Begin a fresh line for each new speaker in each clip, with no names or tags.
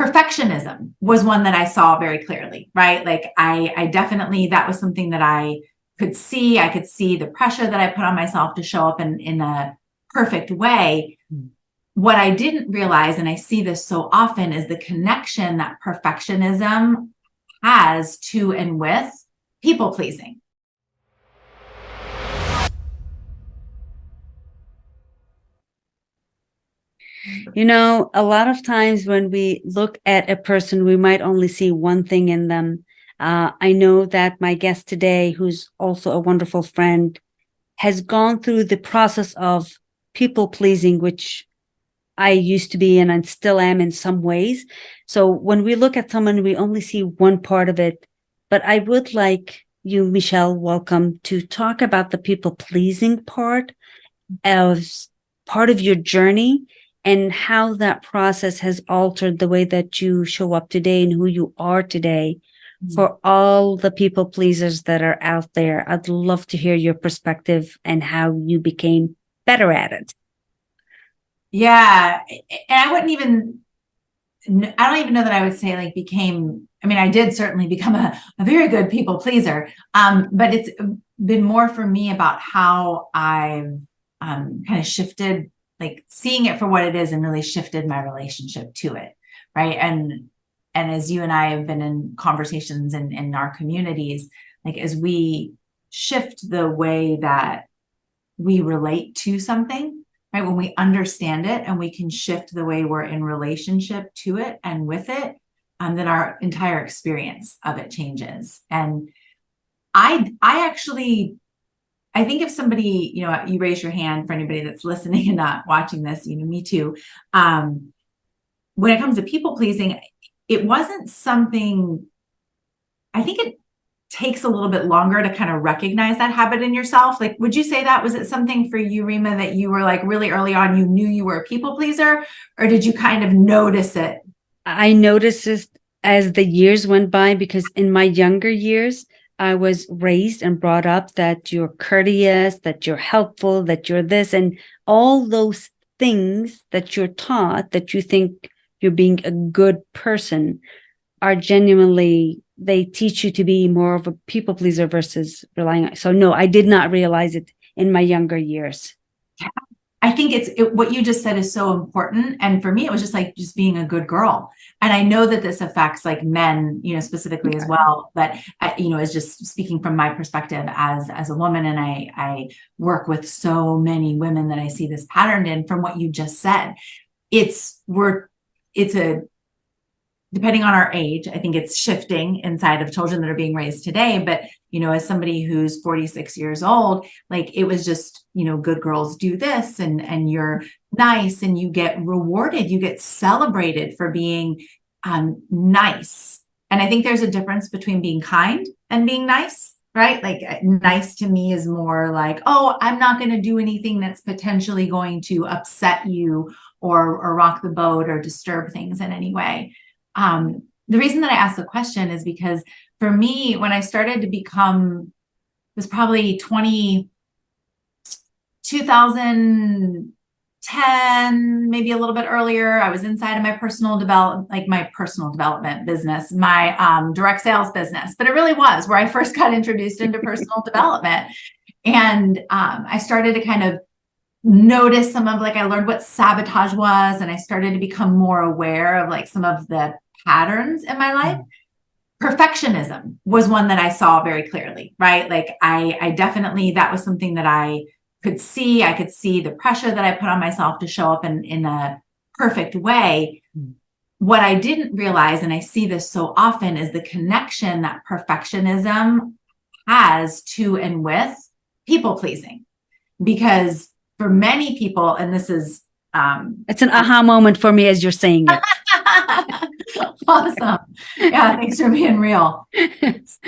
Perfectionism was one that I saw very clearly, right? Like I definitely, that was something that I could see. I could see the pressure that I put on myself to show up in a perfect way. What I didn't realize, and I see this so often, is the connection that perfectionism has to and with people pleasing.
A lot of times when we look at a person, we might only see one thing in them. I know that my guest today, who's also a wonderful friend, has gone through the process of people pleasing, which I used to be and I still am in some ways. So when we look at someone, we only see one part of it. But I would like you, Michelle, welcome, to talk about the people pleasing as part of your journey and how that process has altered the way that you show up today and who you are today. For all the people pleasers that are out there, I'd love to hear your perspective and how you became better at it.
Yeah. And I don't even know that I would say like became, I mean, I did certainly become a very good people pleaser. But it's been more for me about how I've kind of shifted, like seeing it for what it is and really shifted my relationship to it. Right. And as you and I have been in conversations in our communities, like as we shift the way that we relate to something, right? When we understand it and we can shift the way we're in relationship to it and with it, then our entire experience of it changes. And I actually, I think if somebody, you raise your hand for anybody that's listening and not watching this, me too. When it comes to people pleasing, it wasn't something, I think it takes a little bit longer to kind of recognize that habit in yourself. Like, would you say that was it something for you, Rima, that you were like really early on, you knew you were a people pleaser, or did you kind of notice it?
I noticed this as the years went by because in my younger years, I was raised and brought up that you're courteous, that you're helpful, that you're this, and all those things that you're taught that you think you're being a good person are genuinely, they teach you to be more of a people pleaser versus relying on. So no, I did not realize it in my younger years.
I think what you just said is so important. And for me, it was just like just being a good girl. And I know that this affects like men, specifically as well. But as just speaking from my perspective as a woman, and I work with so many women that I see this pattern in. From what you just said, it's a depending on our age, I think it's shifting inside of children that are being raised today. But, as somebody who's 46 years old, like it was just, good girls do this and you're nice and you get rewarded, you get celebrated for being nice. And I think there's a difference between being kind and being nice, right? Like nice to me is more like, oh, I'm not going to do anything that's potentially going to upset you or rock the boat or disturb things in any way. The reason that I asked the question is because for me, when I started to become, it was probably 2010, maybe a little bit earlier. I was inside of my personal development business, my direct sales business, but it really was where I first got introduced into personal development. And I started to kind of notice some of I learned what sabotage was, and I started to become more aware of like some of the patterns in my life. Perfectionism was one that I saw very clearly, right? Like I definitely, that was something that I could see. I could see the pressure that I put on myself to show up in a perfect way. What I didn't realize, and I see this so often, is the connection that perfectionism has to and with people pleasing. Because for many people, and this is
it's an aha moment for me as you're saying it.
Awesome. Yeah, thanks for being real. Because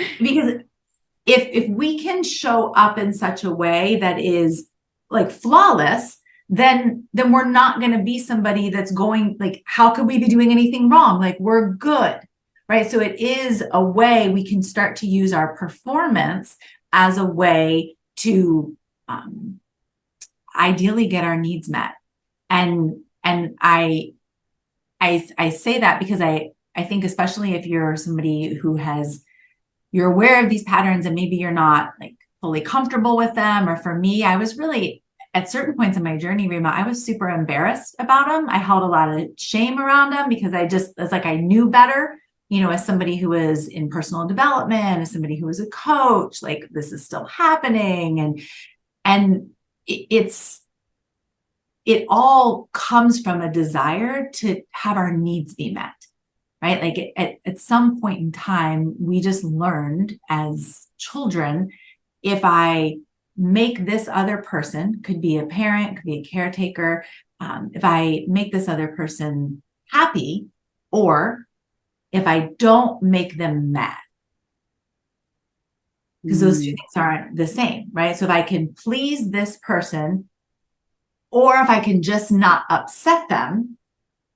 if we can show up in such a way that is like flawless, then we're not going to be somebody that's going like, how could we be doing anything wrong? Like we're good, right? So it is a way we can start to use our performance as a way to ideally get our needs met. And I I say that because I think, especially if you're somebody who you're aware of these patterns and maybe you're not like fully comfortable with them. Or for me, I was really at certain points in my journey, Rima, I was super embarrassed about them. I held a lot of shame around them because it's like I knew better, as somebody who was in personal development, as somebody who was a coach, like this is still happening. And it all comes from a desire to have our needs be met, right? Like at some point in time, we just learned as children, if I make this other person, could be a parent, could be a caretaker, if I make this other person happy, or if I don't make them mad, because those two things aren't the same, right? So if I can please this person, or if I can just not upset them,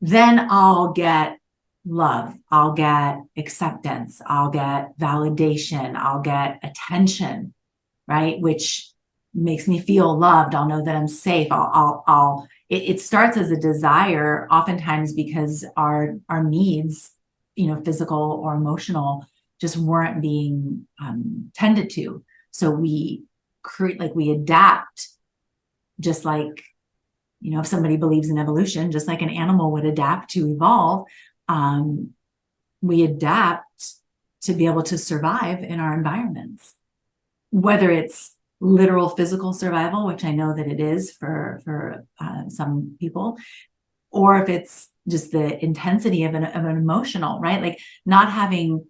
then I'll get love, I'll get acceptance, I'll get validation, I'll get attention, right? Which makes me feel loved. I'll know that I'm safe. It starts as a desire, oftentimes because our needs, physical or emotional, just weren't being tended to. So we create, like we adapt, just like, if somebody believes in evolution, just like an animal would adapt to evolve, we adapt to be able to survive in our environments, whether it's literal physical survival, which I know that it is for some people, or if it's just the intensity of an emotional, right? Like not having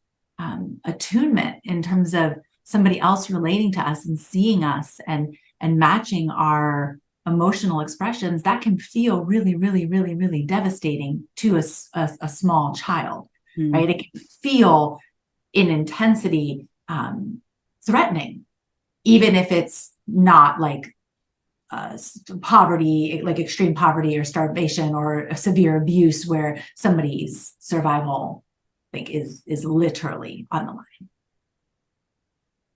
attunement in terms of somebody else relating to us and seeing us and matching our emotional expressions, that can feel really, really, really, really devastating to a small child, right? It can feel in intensity threatening, even if it's not like poverty, like extreme poverty or starvation or a severe abuse where somebody's survival like is literally on the line.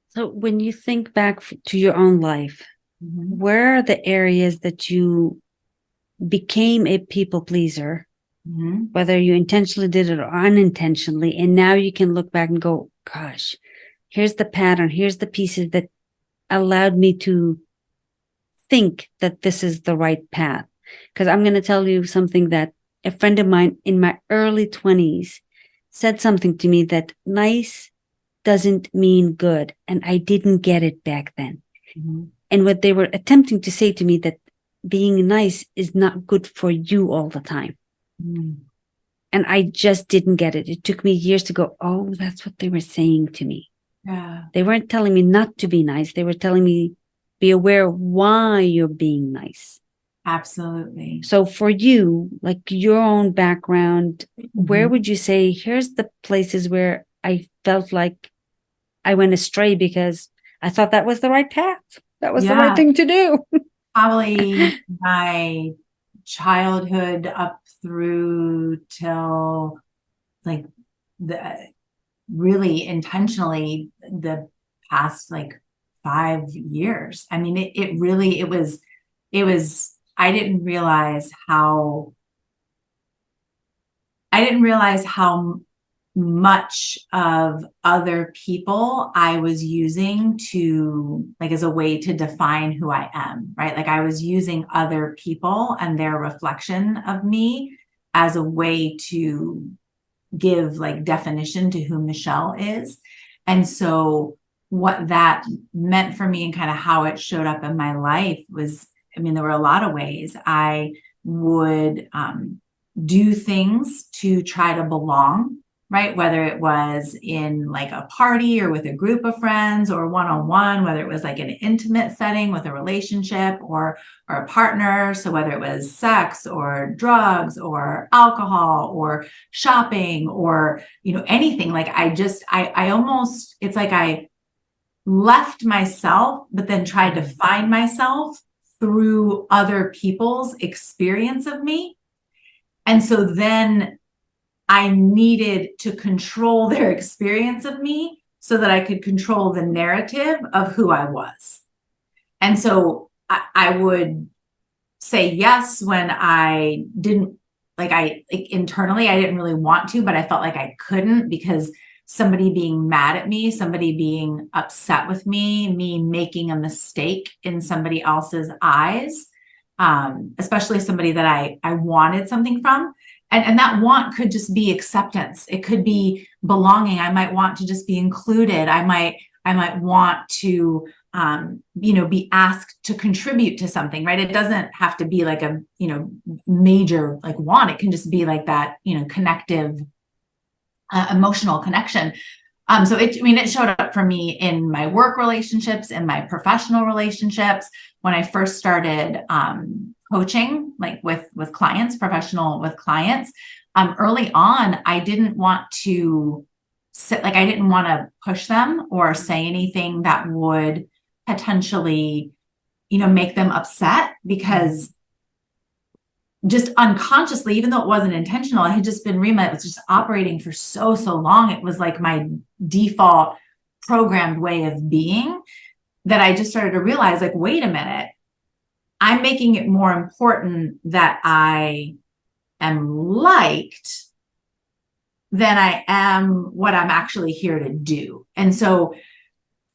So when you think back to your own life, where are the areas that you became a people pleaser, whether you intentionally did it or unintentionally, and now you can look back and go, gosh, here's the pattern, here's the pieces that allowed me to think that this is the right path? Because I'm going to tell you something that a friend of mine in my early 20s said something to me that nice doesn't mean good. And I didn't get it back then. And what they were attempting to say to me, that being nice is not good for you all the time. And I just didn't get it. It took me years to go, oh, that's what they were saying to me.
Yeah.
They weren't telling me not to be nice. They were telling me, be aware of why you're being nice.
Absolutely.
So for you, like your own background, where would you say, here's the places where I felt like I went astray because I thought that was the right path. That was the right thing to do.
Probably my childhood up through till like really intentionally the past like 5 years. I mean, it was, I didn't realize how much of other people I was using to like as a way to define who I am, right? Like I was using other people and their reflection of me as a way to give like definition to who Michelle is. And so what that meant for me and kind of how it showed up in my life was, I mean, there were a lot of ways I would do things to try to belong, right? Whether it was in like a party or with a group of friends or one-on-one, whether it was like an intimate setting with a relationship or a partner. So whether it was sex or drugs or alcohol or shopping or, anything, like I almost, it's like I left myself, but then tried to find myself through other people's experience of me. And so then I needed to control their experience of me so that I could control the narrative of who I was. And so I would say yes when I didn't like internally, I didn't really want to, but I felt like I couldn't because somebody being mad at me, somebody being upset with me making a mistake in somebody else's eyes, especially somebody that I wanted something from. And that want could just be acceptance. It could be belonging. I might want to just be included. I might want to, be asked to contribute to something, right? It doesn't have to be like a, major like want. It can just be like that, connective, emotional connection. It showed up for me in my work relationships, in my professional relationships. When I first started coaching, like with clients, professional with clients, early on, I didn't want to I didn't want to push them or say anything that would potentially, make them upset, because just unconsciously, even though it wasn't intentional, I had just been it was just operating for so long. It was like my default programmed way of being, that I just started to realize, like, wait a minute, I'm making it more important that I am liked than I am what I'm actually here to do. And so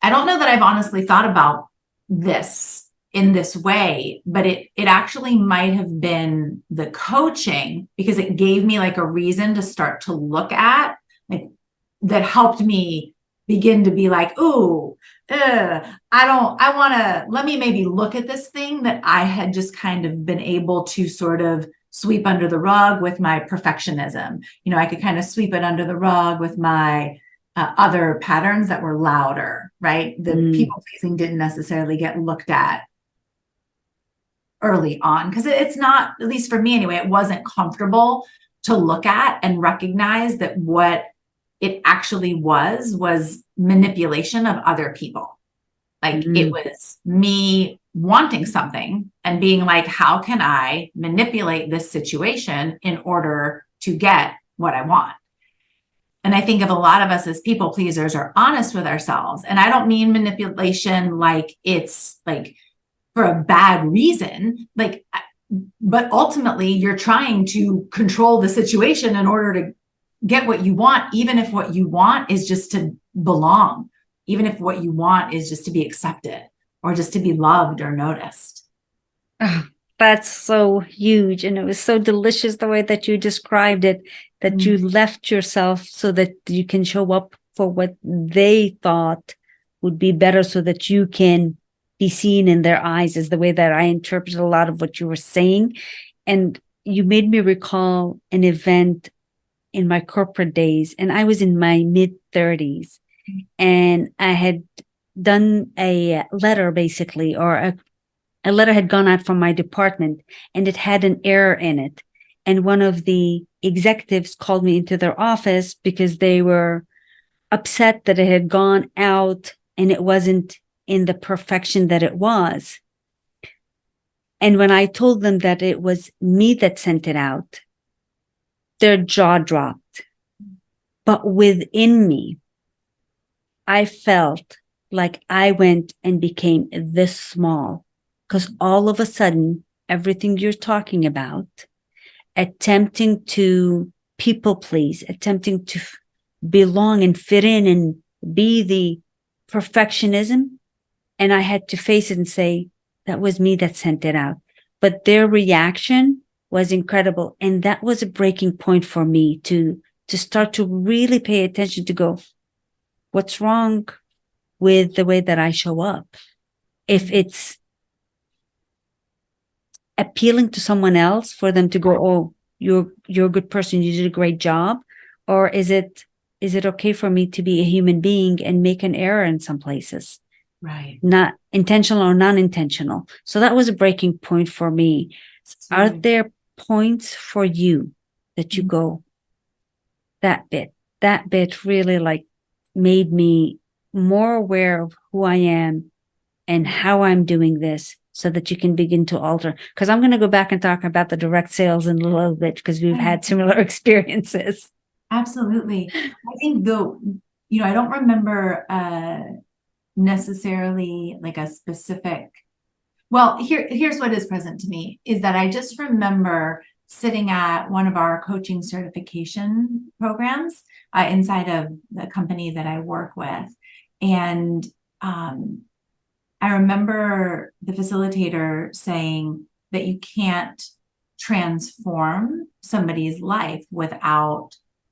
I don't know that I've honestly thought about this in this way, but it actually might have been the coaching, because it gave me like a reason to start to look at, like, that helped me begin to be like, ooh, I want to, let me maybe look at this thing that I had just kind of been able to sort of sweep under the rug with my perfectionism. I could kind of sweep it under the rug with my other patterns that were louder, right? The people pleasing didn't necessarily get looked at early on, because it's not, at least for me anyway, it wasn't comfortable to look at and recognize that what it actually was manipulation of other people. Like, it was me wanting something and being like, how can I manipulate this situation in order to get what I want? And I think if a lot of us as people pleasers are honest with ourselves, and I don't mean manipulation like it's like for a bad reason, like, but ultimately you're trying to control the situation in order to get what you want, even if what you want is just to belong, even if what you want is just to be accepted or just to be loved or noticed.
Oh, that's so huge. And it was so delicious the way that you described it, that you left yourself so that you can show up for what they thought would be better, so that you can be seen in their eyes, is the way that I interpreted a lot of what you were saying. And you made me recall an event in my corporate days, and I was in my mid-30s, and I had done a letter, basically, or a letter had gone out from my department, and it had an error in it. And one of the executives called me into their office because they were upset that it had gone out and it wasn't in the perfection that it was. And when I told them that it was me that sent it out, their jaw dropped. But within me, I felt like I went and became this small, because all of a sudden, everything you're talking about, attempting to people please, attempting to belong and fit in and be the perfectionism. And I had to face it and say, that was me that sent it out. But their reaction was incredible. And that was a breaking point for me to start to really pay attention, to go, what's wrong with the way that I show up? If it's appealing to someone else for them to go, oh, you're a good person, you did a great job, or is it okay for me to be a human being and make an error in some places,
Right?
not intentional or non-intentional? So that was a breaking point for me. Are there points for you that you go, that bit really like made me more aware of who I am and how I'm doing this, so that you can begin to alter? Because I'm going to go back and talk about the direct sales in a little bit, because we've had similar experiences.
Absolutely. I think though, I don't remember necessarily like a specific, well, here's what is present to me, is that I just remember sitting at one of our coaching certification programs inside of the company that I work with. And I remember the facilitator saying that you can't transform somebody's life without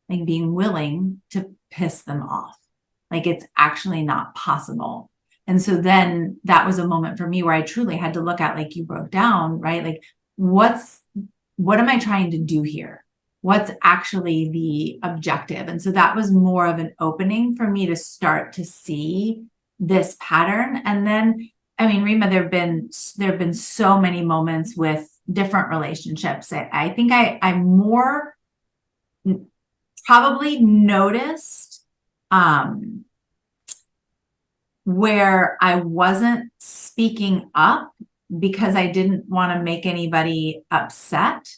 like being willing to piss them off. Like it's actually not possible. And so then that was a moment for me where I truly had to look at, like you broke down, right? Like what am I trying to do here? What's actually the objective? And so that was more of an opening for me to start to see this pattern. And then, I mean, Rima, there have been so many moments with different relationships. I think I more probably noticed where I wasn't speaking up because I didn't want to make anybody upset,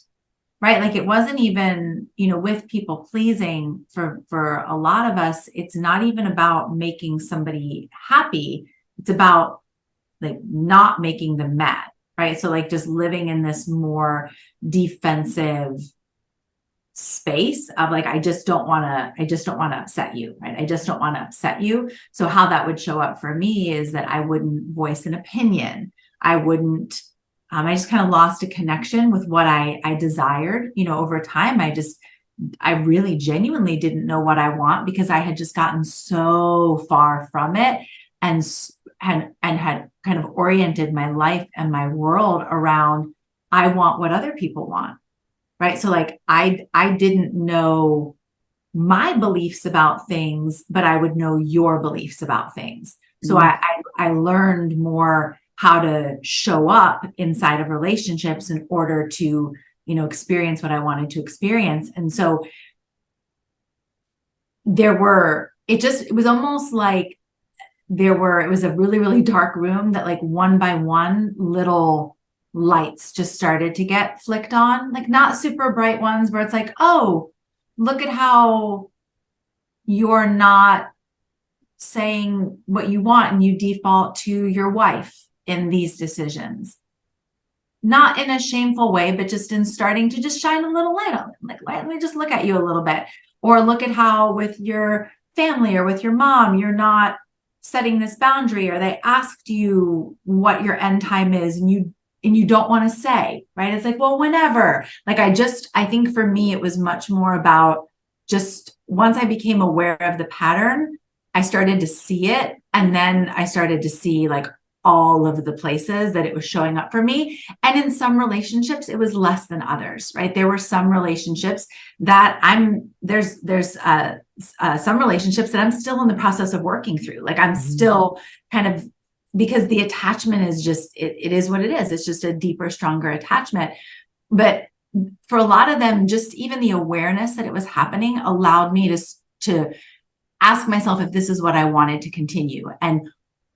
right? Like it wasn't even, with people pleasing for a lot of us, it's not even about making somebody happy. It's about like not making them mad, right? So like just living in this more defensive space of like, I just don't want to upset you, right? I just don't want to upset you. So how that would show up for me is that I wouldn't voice an opinion. I wouldn't, I just kind of lost a connection with what I desired, over time. I really genuinely didn't know what I want because I had just gotten so far from it and had kind of oriented my life and my world around, I want what other people want. Right. So like I didn't know my beliefs about things, but I would know your beliefs about things. So I learned more how to show up inside of relationships in order to, experience what I wanted to experience. And so it was almost like it was a really, really dark room that like one by one little lights just started to get flicked on, like not super bright ones where it's like, oh, look at how you're not saying what you want and you default to your wife in these decisions. Not in a shameful way, but just in starting to just shine a little light on them. Like, let me just look at you a little bit. Or look at how with your family or with your mom, you're not setting this boundary, or they asked you what your end time is and you don't want to say, right? It's like, well, whenever. Like I think for me, it was much more about just once I became aware of the pattern, I started to see it. And then I started to see like all of the places that it was showing up for me. And in some relationships, it was less than others, right? There were some relationships that there's some relationships that I'm still in the process of working through. Like I'm still kind of, because the attachment is just, it is what it is. It's just a deeper, stronger attachment. But for a lot of them, just even the awareness that it was happening allowed me to ask myself if this is what I wanted to continue. And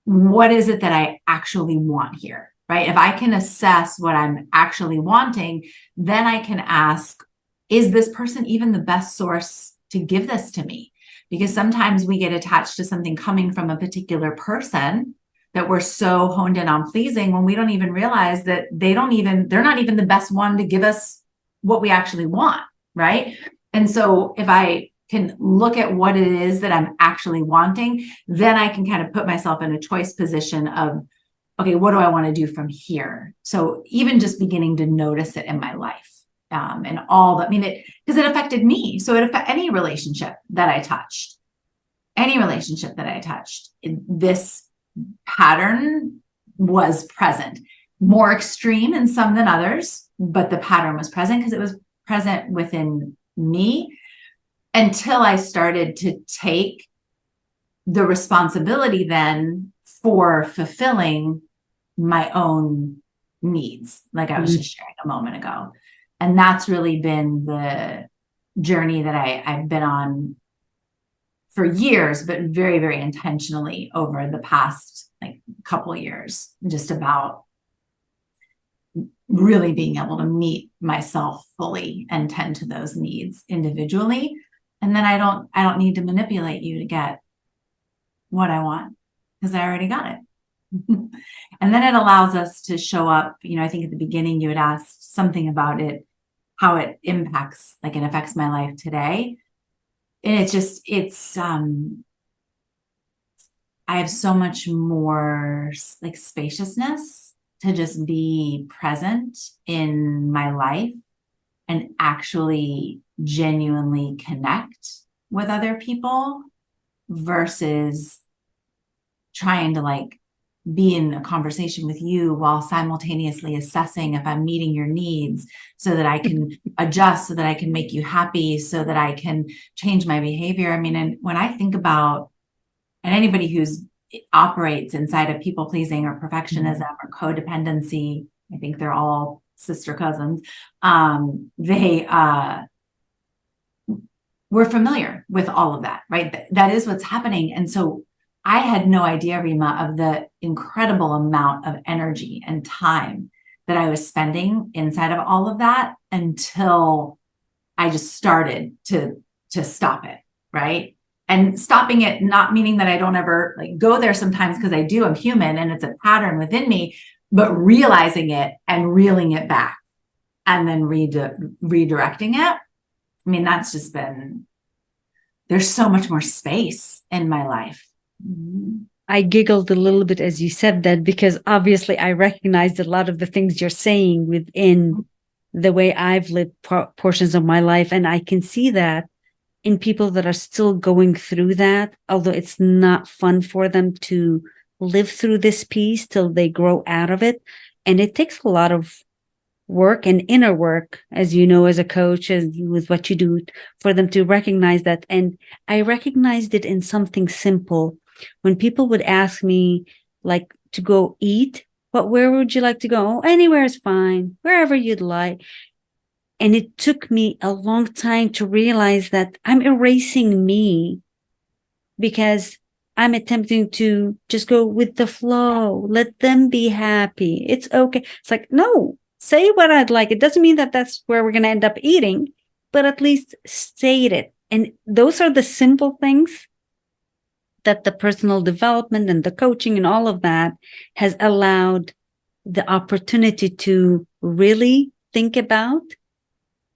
what is it that I actually want here, right? If I can assess what I'm actually wanting, then I can ask, is this person even the best source to give this to me? Because sometimes we get attached to something coming from a particular person that we're so honed in on pleasing when we don't even realize that they're not even the best one to give us what we actually want, right? And so if I can look at what it is that I'm actually wanting, then I can kind of put myself in a choice position of, okay, what do I want to do from here? So even just beginning to notice it in my life, and all that, because it affected me. So it affected any relationship that I touched, this pattern was present, more extreme in some than others, but the pattern was present because it was present within me. Until I started to take the responsibility then for fulfilling my own needs, like I was just sharing a moment ago. And that's really been the journey that I've been on for years, but very, very intentionally over the past like couple of years, just about really being able to meet myself fully and tend to those needs individually. And then I don't need to manipulate you to get what I want because I already got it. And then it allows us to show up. I think at the beginning you had asked something about it. how it impacts, like it affects my life today. And I have so much more like spaciousness to just be present in my life and actually genuinely connect with other people versus trying to like be in a conversation with you while simultaneously assessing if I'm meeting your needs so that I can adjust, so that I can make you happy, so that I can change my behavior. I mean, and when I think about, and anybody who's operates inside of people pleasing or perfectionism or codependency, I think they're all sister cousins. We're familiar with all of that, right? That is what's happening. And so I had no idea, Rima, of the incredible amount of energy and time that I was spending inside of all of that until I just started to stop it, right? And stopping it, not meaning that I don't ever like go there sometimes, because I do, I'm human and it's a pattern within me, but realizing it and reeling it back and then redirecting it. I mean, that's just been, there's so much more space in my life.
I giggled a little bit as you said that, because obviously I recognized a lot of the things you're saying within the way I've lived portions of my life. And I can see that in people that are still going through that, although it's not fun for them to live through this piece till they grow out of it. And it takes a lot of work and inner work, as you know, as a coach, as with what you do, for them to recognize that. And I recognized it in something simple. When people would ask me, like, to go eat, but where would you like to go? Oh, anywhere is fine, wherever you'd like. And it took me a long time to realize that I'm erasing me because I'm attempting to just go with the flow, let them be happy. It's okay. It's like, no, say what I'd like. It doesn't mean that that's where we're going to end up eating, but at least state it. And those are the simple things that the personal development and the coaching and all of that has allowed the opportunity to really think about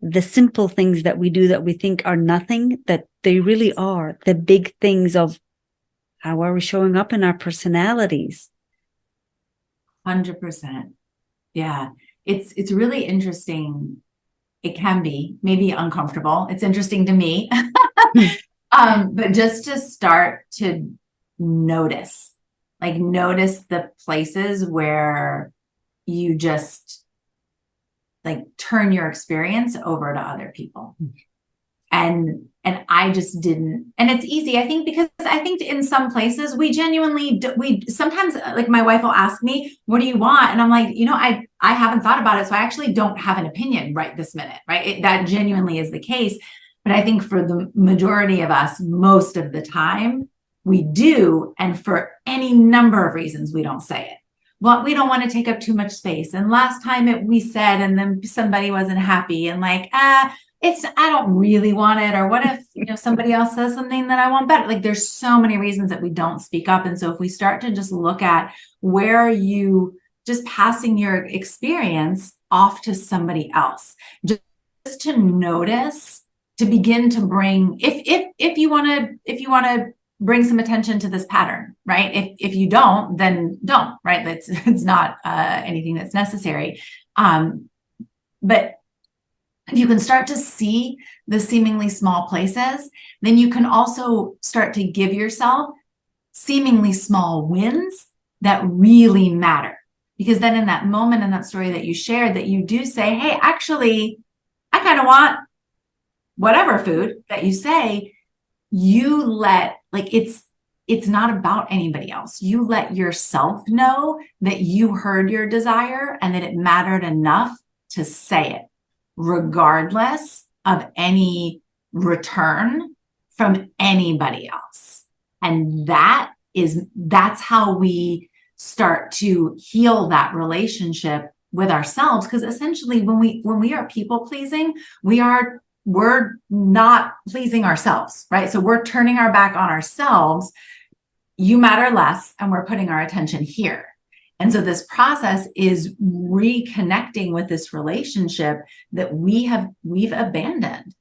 the simple things that we do that we think are nothing, that they really are the big things of how are we showing up in our personalities.
100%. Yeah. It's really interesting. It can be maybe uncomfortable. It's interesting to me. But just to start to notice, like notice the places where you just like turn your experience over to other people. And I just didn't, and it's easy, I think, because I think in some places we genuinely we sometimes, like my wife will ask me, what do you want? And I'm like, I haven't thought about it, so I actually don't have an opinion right this minute, right? That genuinely is the case. But I think for the majority of us, most of the time we do, and for any number of reasons we don't say it. Well, we don't want to take up too much space, and last time we said, and then somebody wasn't happy, and like, I don't really want it. Or what if, somebody else says something that I want better? Like there's so many reasons that we don't speak up. And so if we start to just look at where are you just passing your experience off to somebody else, just to notice, to begin to bring, if you want to bring some attention to this pattern, right? If you don't, then don't, right? It's not anything that's necessary. But if you can start to see the seemingly small places, then you can also start to give yourself seemingly small wins that really matter. Because then in that moment, in that story that you shared, that you do say, hey, actually, I kind of want whatever food that you say, you let, like, it's not about anybody else. You let yourself know that you heard your desire and that it mattered enough to say it, regardless of any return from anybody else. And that's how we start to heal that relationship with ourselves. Because essentially when we are people pleasing, we're not pleasing ourselves, right? So we're turning our back on ourselves. You matter less, and we're putting our attention here. And so this process is reconnecting with this relationship that we've abandoned.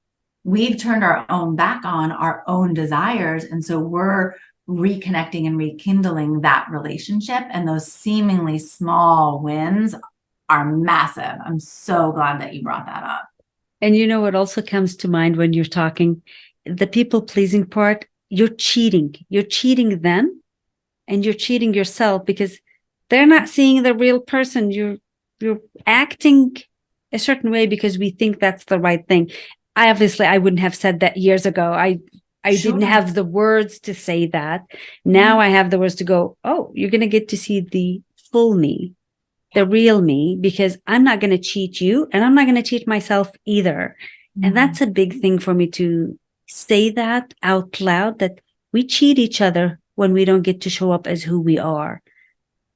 We've turned our own back on our own desires. And so we're reconnecting and rekindling that relationship. And those seemingly small wins are massive. I'm so glad that you brought that up.
And you know what also comes to mind when you're talking? The people pleasing part, you're cheating. You're cheating them and you're cheating yourself because they're not seeing the real person. You're acting a certain way because we think that's the right thing. I wouldn't have said that years ago. I
Sure.
didn't have the words to say that.
Yeah.
Now I have the words to go, oh, you're going to get to see the full me, the real me, because I'm not going to cheat you and I'm not going to cheat myself either. And that's a big thing for me to say that out loud, that we cheat each other when we don't get to show up as who we are.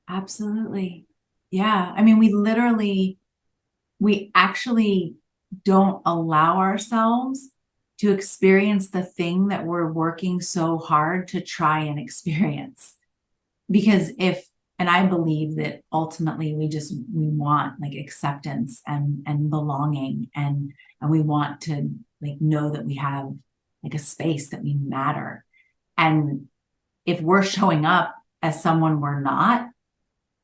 Absolutely. Yeah. I mean, we actually don't allow ourselves to experience the thing that we're working so hard to try and experience. Because and I believe that ultimately we want like acceptance and belonging and we want to like know that we have like a space, that we matter. And if we're showing up as someone we're not,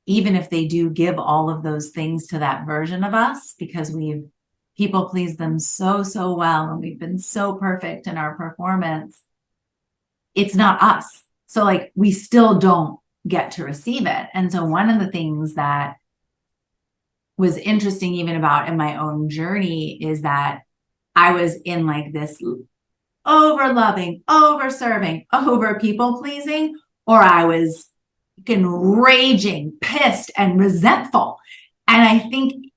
even if they do give all of those things to that version of us, because we've people pleased them so well and we've been so perfect in our performance, it's not us. So like we still don't get to receive it. And so one of the things that was interesting even about in my own journey is that I was in like this over loving, over serving, over people pleasing, or I was fucking raging, pissed, and resentful. And I think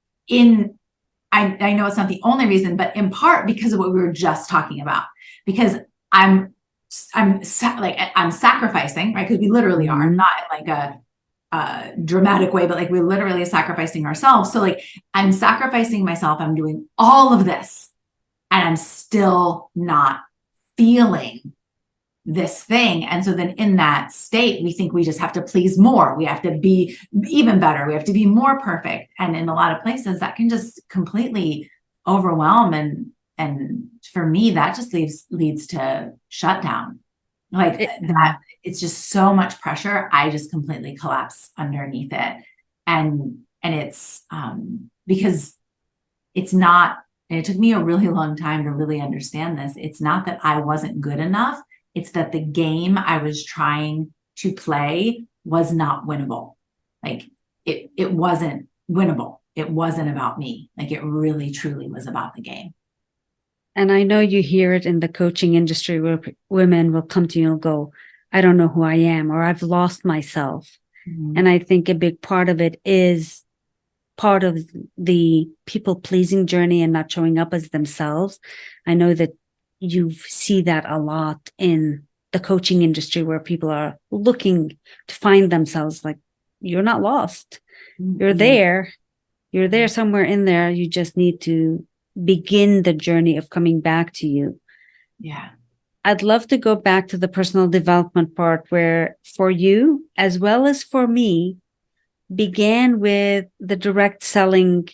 I know it's not the only reason, but in part because of what we were just talking about, because I'm sacrificing, right? Because we literally are, not in like a dramatic way, but like we're literally sacrificing ourselves. So like I'm sacrificing myself. I'm doing all of this and I'm still not feeling this thing. And so then in that state, we think we just have to please more. We have to be even better. We have to be more perfect. And in a lot of places that can just completely overwhelm. And for me, that just leads to shutdown. Like that, it's just so much pressure. I just completely collapse underneath it. And it's because it's not, and it took me a really long time to really understand this. It's not that I wasn't good enough. It's that the game I was trying to play was not winnable. Like it wasn't winnable. It wasn't about me. Like it really, truly was about the game.
And I know you hear it in the coaching industry where women will come to you and go, I don't know who I am, or I've lost myself. Mm-hmm. And I think a big part of it is part of the people pleasing journey and not showing up as themselves. I know that you see that a lot in the coaching industry where people are looking to find themselves. Like, you're not lost. You're there. You're there somewhere in there. You just need to begin the journey of coming back to you.
Yeah.
I'd love to go back to the personal development part where for you, as well as for me, began with the direct selling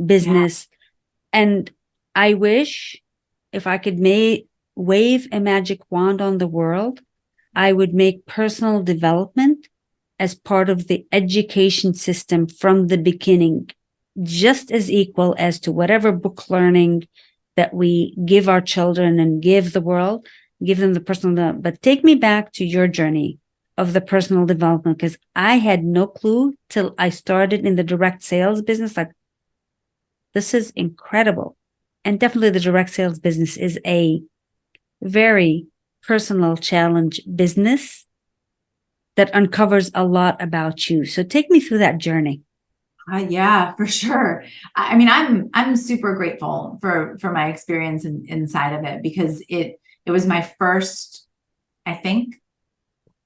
business. Yeah. And I wish if I could wave a magic wand on the world, I would make personal development as part of the education system from the beginning, just as equal as to whatever book learning that we give our children and give the world, give them the personal development. But take me back to your journey of the personal development, because I had no clue till I started in the direct sales business. Like, this is incredible. And definitely the direct sales business is a very personal challenge business that uncovers a lot about you. So take me through that journey.
Yeah, for sure. I mean, I'm super grateful for my experience inside of it, because it was my first, I think,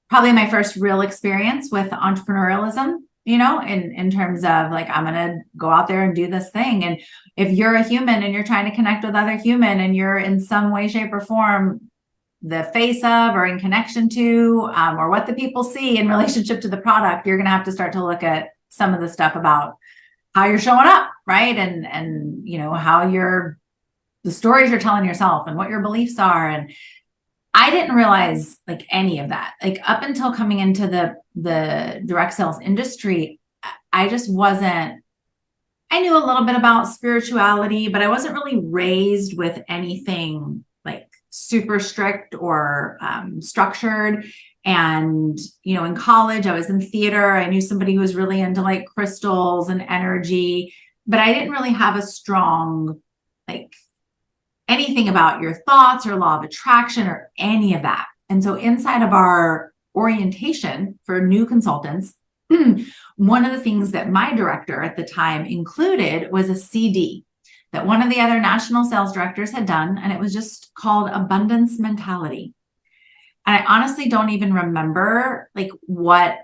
probably my first real experience with entrepreneurialism, in terms of like, I'm going to go out there and do this thing. And if you're a human and you're trying to connect with other human and you're in some way, shape, or form the face of or in connection to, or what the people see in relationship to the product, you're going to have to start to look at some of the stuff about how you're showing up, right? And you know, how the stories you're telling yourself and what your beliefs are. And I didn't realize like any of that. Like up until coming into the direct sales industry, I just wasn't, I knew a little bit about spirituality, but I wasn't really raised with anything like super strict or structured. And, you know, in college, I was in theater. I knew somebody who was really into like crystals and energy, but I didn't really have a strong, like, anything about your thoughts or law of attraction or any of that. And so inside of our orientation for new consultants, one of the things that my director at the time included was a CD that one of the other national sales directors had done, and it was just called Abundance Mentality. And I honestly don't even remember like what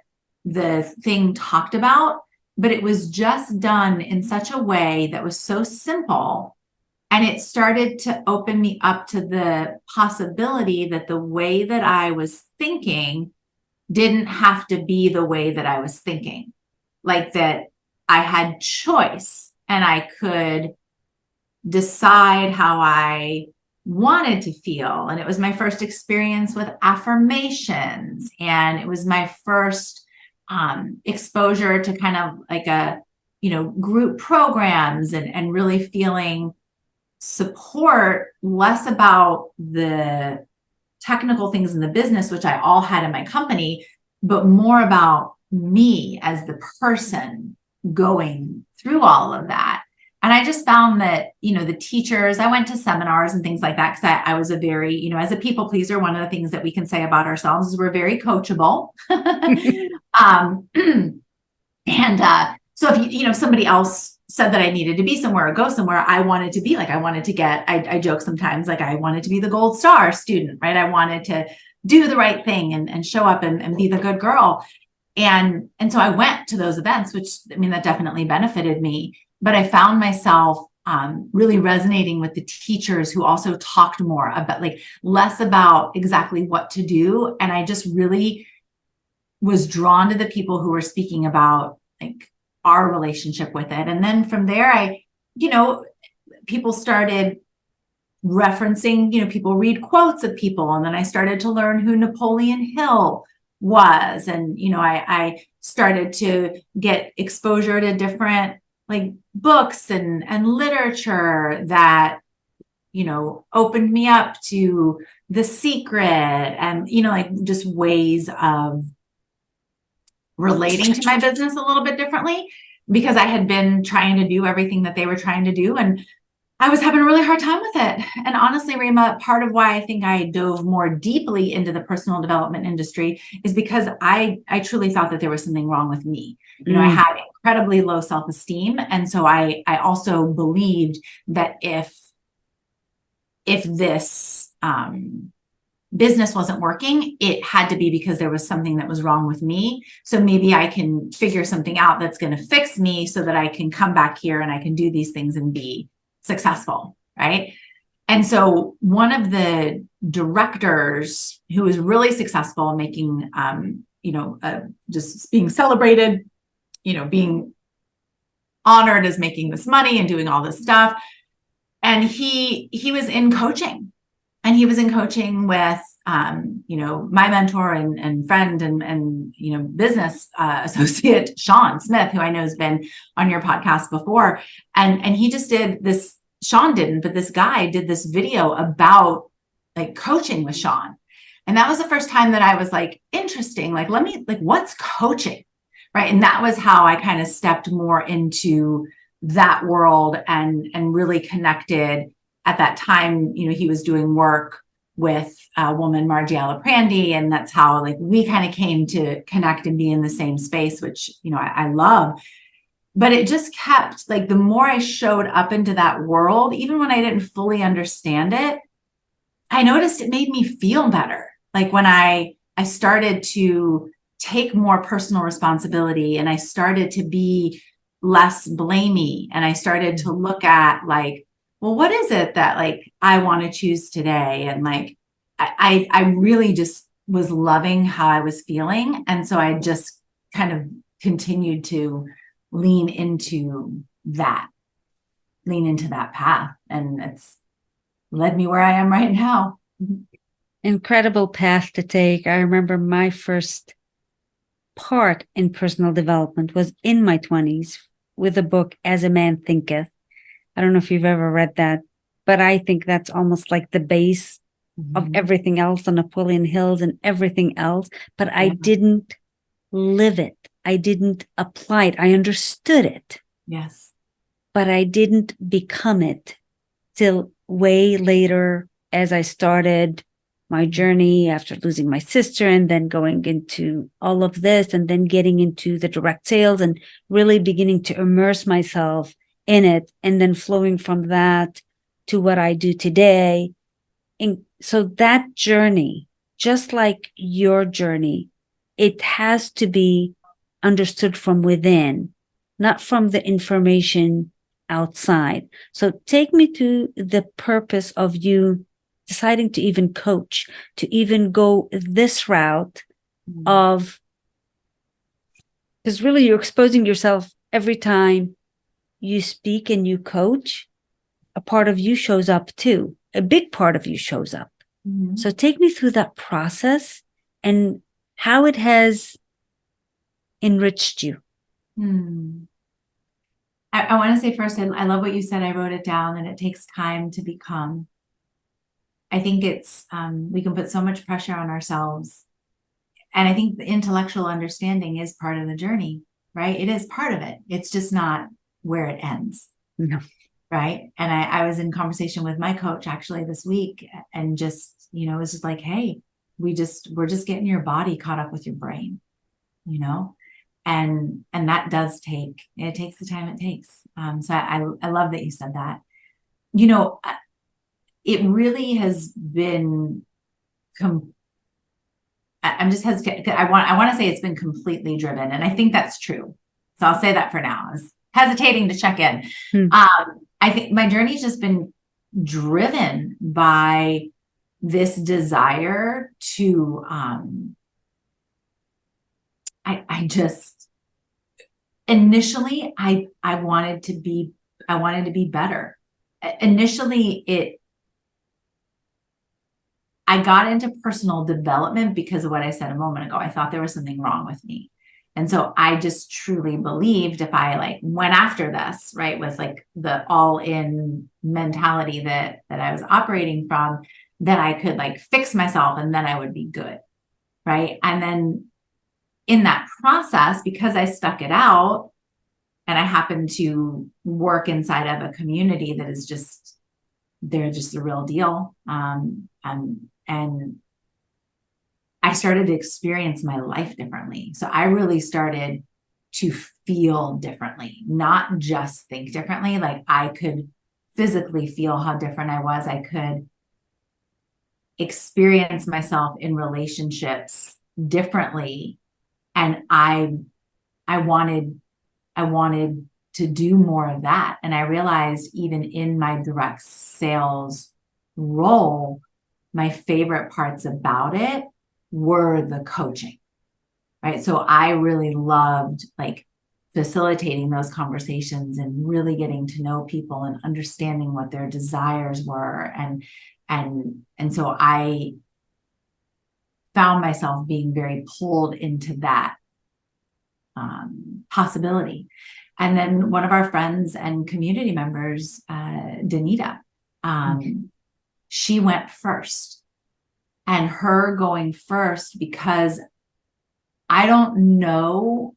the thing talked about, but it was just done in such a way that was so simple. And it started to open me up to the possibility that the way that I was thinking didn't have to be the way that I was thinking. Like that I had choice and I could decide how I wanted to feel. And it was my first experience with affirmations. And it was my first exposure to kind of like a, you know, group programs and really feeling support, less about the technical things in the business, which I all had in my company, but more about me as the person going through all of that. And I just found that, you know, the teachers, I went to seminars and things like that because I was a very, you know, as a people pleaser, one of the things that we can say about ourselves is we're very coachable. And so if you know, somebody else said that I needed to be somewhere or go somewhere, I wanted to be like, I wanted to get, I joke sometimes, like I wanted to be the gold star student, right? I wanted to do the right thing and show up and be the good girl. And so I went to those events, which, I mean, that definitely benefited me, but I found myself really resonating with the teachers who also talked more about, like, less about exactly what to do. And I just really was drawn to the people who were speaking about like our relationship with it. And then from there, you know, people started referencing, you know, people read quotes of people. And then I started to learn who Napoleon Hill was. And, you know, I started to get exposure to different like books and literature that, you know, opened me up to The Secret and, you know, like just ways of relating to my business a little bit differently because I had been trying to do everything that they were trying to do. And I was having a really hard time with it. And honestly, Rima, part of why I think I dove more deeply into the personal development industry is because I truly thought that there was something wrong with me. You know, I had incredibly low self-esteem. And so I also believed that if this business wasn't working, it had to be because there was something that was wrong with me. So maybe I can figure something out that's going to fix me so that I can come back here and I can do these things and be successful, right? And so one of the directors who was really successful making, you know, just being celebrated, you know, being honored as making this money and doing all this stuff. And he was in coaching. And he was in coaching with, you know, my mentor and friend and you know, business associate, Sean Smith, who I know has been on your podcast before. And he just did this, Sean didn't, but this guy did this video about like coaching with Sean. And that was the first time that I was like, interesting, like, what's coaching? Right. And that was how I kind of stepped more into that world and really connected. At that time, you know, he was doing work with a woman, Margie Alaprandi, and that's how like we kind of came to connect and be in the same space, which, you know, I love. But it just kept like, the more I showed up into that world, even when I didn't fully understand it, I noticed it made me feel better. Like when I started to take more personal responsibility and I started to be less blamey and I started to look at like, well, what is it that like I want to choose today? And like, I really just was loving how I was feeling. And so I just kind of continued to lean into that, path. And it's led me where I am right now.
Incredible path to take. I remember my first part in personal development was in my 20s with the book As a Man Thinketh. I don't know if you've ever read that, but I think that's almost like the base of everything else on Napoleon Hills and everything else. But I didn't live it. I didn't apply it. I understood it.
Yes.
But I didn't become it till way later as I started my journey after losing my sister and then going into all of this and then getting into the direct sales and really beginning to immerse myself in it and then flowing from that to what I do today. And so that journey, just like your journey, it has to be understood from within, not from the information outside. So take me to the purpose of you deciding to even coach, to even go this route of, because really you're exposing yourself every time you speak and you coach, a part of you shows up too. A big part of you shows up. So take me through that process and how it has enriched you.
I want to say first, I love what you said. I wrote it down, and it takes time to become. I think it's, we can put so much pressure on ourselves. And I think the intellectual understanding is part of the journey, right? It is part of it. It's just not where it ends.
No.
Right. And I was in conversation with my coach actually this week, and just, it was just like, hey, we're just getting your body caught up with your brain, and that does it takes the time it takes. So I love that you said that. It really has been, I'm just hesitant. I want to say it's been completely driven, and I think that's true. So I'll say that for now. I was hesitating to check in. I think my journey's just been driven by this desire to, I just, initially, I wanted to be better. Initially, I got into personal development because of what I said a moment ago. I thought there was something wrong with me. And so I just truly believed if I went after this, right, with the all in mentality that I was operating from, then I could fix myself and then I would be good. Right. And then in that process, because I stuck it out and I happened to work inside of a community that is just, they're just the real deal. And I started to experience my life differently. So I really started to feel differently, not just think differently. I could physically feel how different I was. I could experience myself in relationships differently. And I wanted to do more of that. And I realized even in my direct sales role, my favorite parts about it were the coaching, right? So I really loved facilitating those conversations and really getting to know people and understanding what their desires were. And so I found myself being very pulled into that possibility. And then one of our friends and community members, Danita, she went first. And her going first, because I don't know.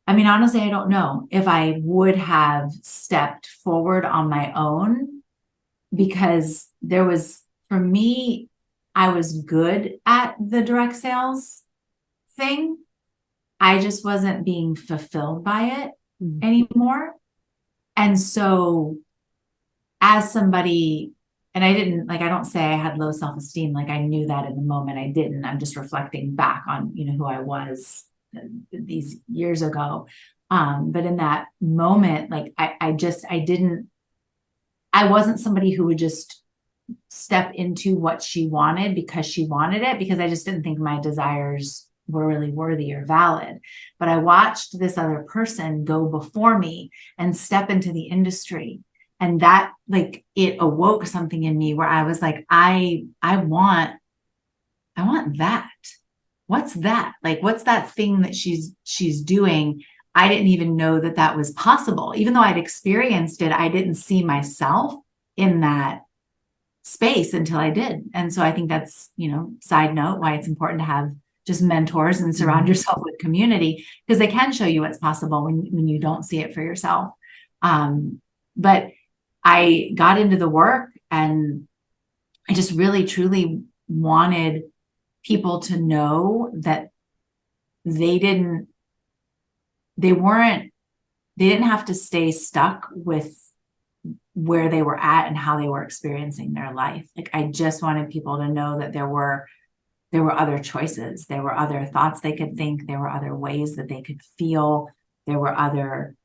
I mean, honestly, I don't know if I would have stepped forward on my own, because for me, I was good at the direct sales thing. I just wasn't being fulfilled by it anymore. And so as somebody, and I didn't, I don't say I had low self-esteem. I knew that in the moment. I didn't. I'm just reflecting back on, who I was these years ago. But in that moment, I wasn't somebody who would just step into what she wanted because she wanted it, because I just didn't think my desires were really worthy or valid. But I watched this other person go before me and step into the industry. And that, like, it awoke something in me where I was like, I want that. What's that? Like, what's that thing that she's doing? I didn't even know that that was possible. Even though I'd experienced it, I didn't see myself in that space until I did. And so I think that's, side note, why it's important to have just mentors and surround yourself with community, because they can show you what's possible when you don't see it for yourself. But I got into the work, and I just really, truly wanted people to know that they didn't have to stay stuck with where they were at and how they were experiencing their life. Like, I just wanted people to know that there were other choices. There were other thoughts they could think. There were other ways that they could feel. There were other,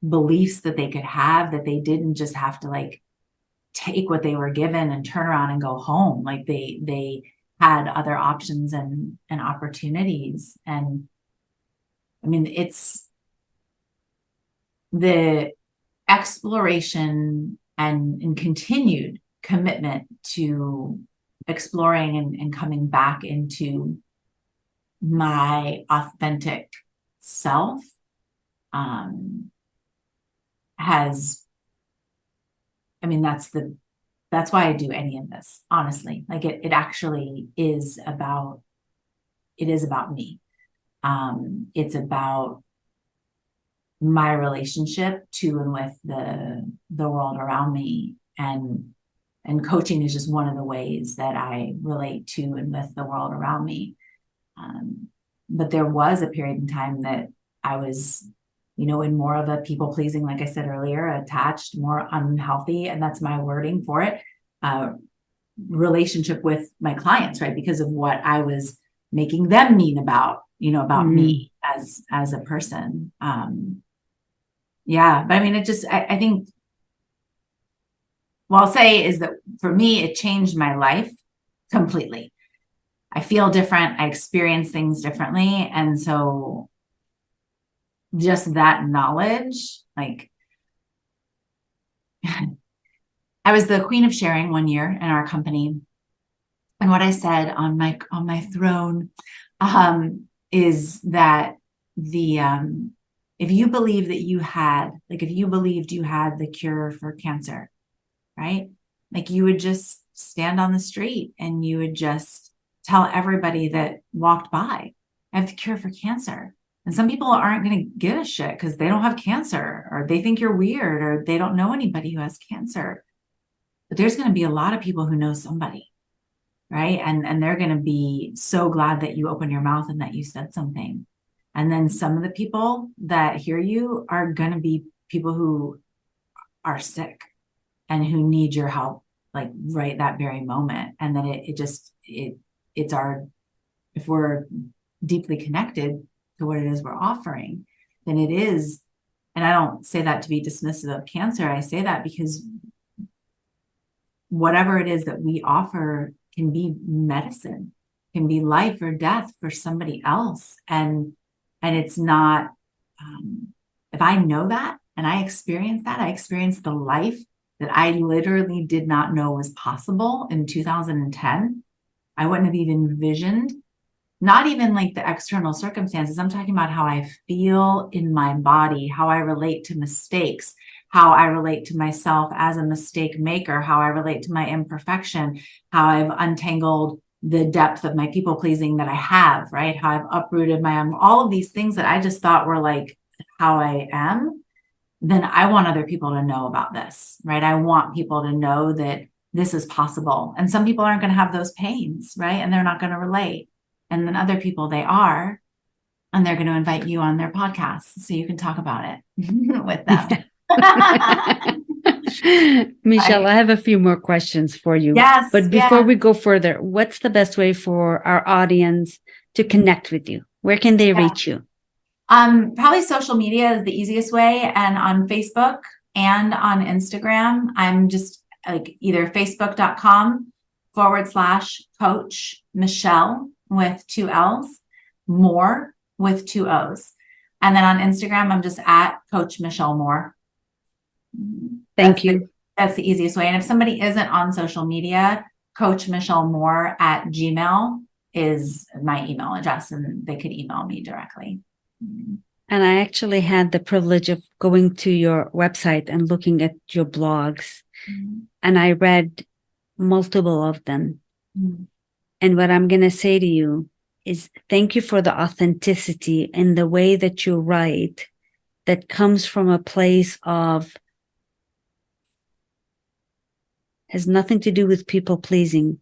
beliefs that they could have, that they didn't just have to like take what they were given and turn around and go home. Like, they had other options and opportunities. And I mean, it's the exploration and continued commitment to exploring and coming back into my authentic self has, I mean, that's why I do any of this, honestly. Like, it actually is about me. It's about my relationship to and with the world around me. And coaching is just one of the ways that I relate to and with the world around me. But there was a period in time that I was, in more of a people pleasing, like I said earlier, attached, more unhealthy, and that's my wording for it, relationship with my clients, right? Because of what I was making them mean about me as a person. Yeah, but I mean, it just, I think, what I'll say is that for me, it changed my life completely. I feel different. I experience things differently. And so just that knowledge, like, I was the queen of sharing one year in our company. And what I said on my throne is that if you believe that if you believed you had the cure for cancer, right? Like, you would just stand on the street and you would just tell everybody that walked by, I have the cure for cancer. And some people aren't going to give a shit because they don't have cancer, or they think you're weird, or they don't know anybody who has cancer. But there's going to be a lot of people who know somebody, right? And they're going to be so glad that you opened your mouth and that you said something. And then some of the people that hear you are going to be people who are sick and who need your help, like, right that very moment. And then it's if we're deeply connected to what it is we're offering, then it is. And I don't say that to be dismissive of cancer. I say that because whatever it is that we offer can be medicine, can be life or death for somebody else. And it's not, if I know that and I experience that, I experienced the life that I literally did not know was possible in 2010. I wouldn't have even envisioned, not even like the external circumstances. I'm talking about how I feel in my body, how I relate to mistakes, how I relate to myself as a mistake maker, how I relate to my imperfection, how I've untangled the depth of my people pleasing that I have, right? How I've uprooted all of these things that I just thought were like how I am. Then I want other people to know about this, right? I want people to know that this is possible. And some people aren't going to have those pains, right? And they're not going to relate. And then other people, they are, and they're going to invite you on their podcast so you can talk about it with them.
Michelle, I have a few more questions for you.
Yes.
But before we go further, what's the best way for our audience to connect with you? Where can they reach you?
Probably social media is the easiest way. And on Facebook and on Instagram, I'm just like either facebook.com/coach Michelle with 2 L's. Moore with 2 O's. And then on Instagram, I'm just at Coach Michelle Moore.
Thank you.
That's the easiest way. And if somebody isn't on social media, Coach Michelle Moore at Gmail is my email address, and they could email me directly.
And I actually had the privilege of going to your website and looking at your blogs, and I read multiple of them. And what I'm going to say to you is thank you for the authenticity in the way that you write that comes from a place of, has nothing to do with people pleasing,